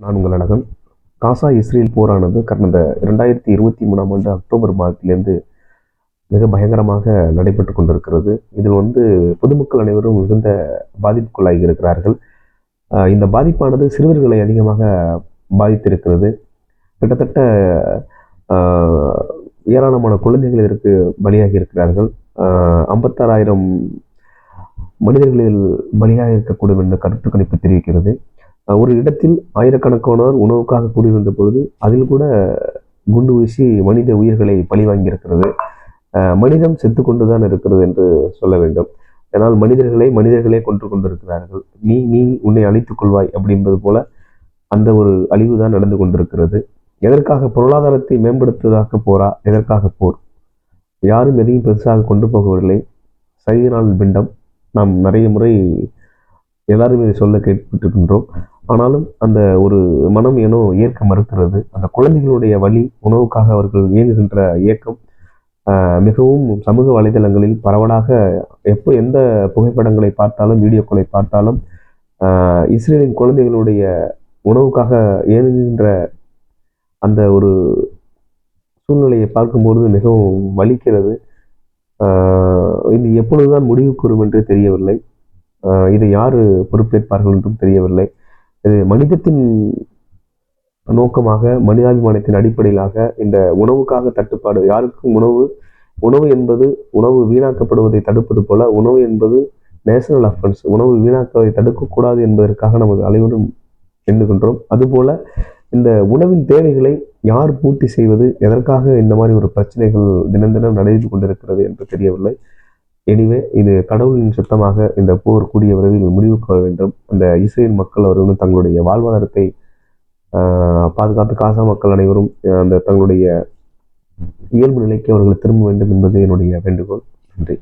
நான் உங்கள் அழகன். காசா இஸ்ரேல் போரானது கடந்த 2023ஆம் ஆண்டு அக்டோபர் மாதத்திலிருந்து மிக பயங்கரமாக நடைபெற்று கொண்டிருக்கிறது. இதில் பொதுமக்கள் அனைவரும் மிகுந்த பாதிப்புக்குள்ளாகி இருக்கிறார்கள். இந்த பாதிப்பானது சிறுவர்களை அதிகமாக பாதித்திருக்கிறது. கிட்டத்தட்ட ஆஹ், ஏராளமான குழந்தைகள் இதற்கு பலியாகி இருக்கிறார்கள். 56,000 மனிதர்களில் பலியாக இருக்கக்கூடும் என்று கருத்து கணிப்பு தெரிவிக்கிறது. ஒரு இடத்தில் ஆயிரக்கணக்கானோர் உணவுக்காக கூடியிருந்த பொழுது அதில் கூட குண்டு வீசி மனித உயிர்களை பழி வாங்கியிருக்கிறது. மனிதம் செத்து கொண்டுதான் இருக்கிறது என்று சொல்ல வேண்டும். ஏன்னால் மனிதர்களே கொன்று கொண்டிருக்கிறார்கள். நீ நீ உன்னை அழித்துக் கொள்வாய் அப்படின்பது போல அந்த ஒரு அழிவு தான் நடந்து கொண்டிருக்கிறது. எதற்காக? பொருளாதாரத்தை மேம்படுத்துவதாக போரா? எதற்காக போர்? யாரும் எதையும் பெருசாக கொண்டு போகவில்லை. சைதினால் பிண்டம். நாம் நிறைய முறை எல்லாரும் இதை சொல்ல கேட்டுக்கின்றோம். ஆனாலும் அந்த ஒரு மனம் ஏனோ ஏற்க மறுக்கிறது. அந்த குழந்தைகளுடைய வழி, உணவுக்காக அவர்கள் இயங்குகின்ற இயக்கம் மிகவும் சமூக வலைதளங்களில் பரவலாக எந்த புகைப்படங்களை பார்த்தாலும், வீடியோக்களை பார்த்தாலும் இஸ்ரேலின் குழந்தைகளுடைய உணவுக்காக இயங்குகின்ற அந்த ஒரு சூழ்நிலையை பார்க்கும்போது மிகவும் வலிக்கிறது. இது எப்பொழுதுதான் முடிவு கூறும் என்று தெரியவில்லை. இதை யாரு பொறுப்பேற்பார்கள் என்றும் தெரியவில்லை. இது மனிதத்தின் நோக்கமாக, மனிதாபிமானத்தின் அடிப்படையிலாக இந்த உணவுக்காக தட்டுப்பாடு, யாருக்கும் உணவு என்பது உணவு வீணாக்கப்படுவதை தடுப்பது போல, உணவு என்பது நேஷனல் அஃபென்ஸ், உணவு வீணாக்குவதை தடுக்கக்கூடாது என்பதற்காக நமது அனைவரும் எண்ணுகின்றோம். அதுபோல இந்த உணவின் தேவைகளை யார் பூர்த்தி செய்வது? எதற்காக இந்த மாதிரி ஒரு பிரச்சனைகள் தினம் தினம் நடைபெற்று கொண்டிருக்கிறது என்று தெரியவில்லை. எனிவே, இது கடவுளின் சுத்தமாக இந்த போர் கூடிய விரைவில் முடிவுக்கு வர வேண்டும். அந்த இஸ்ரேல் மக்கள் அவர்களும் தங்களுடைய வாழ்வாதாரத்தை பாதுகாத்து, காசா மக்கள் அனைவரும் அந்த தங்களுடைய இயல்பு நிலைக்கு அவர்கள் திரும்ப வேண்டும் என்பது என்னுடைய வேண்டுகோள். நன்றி.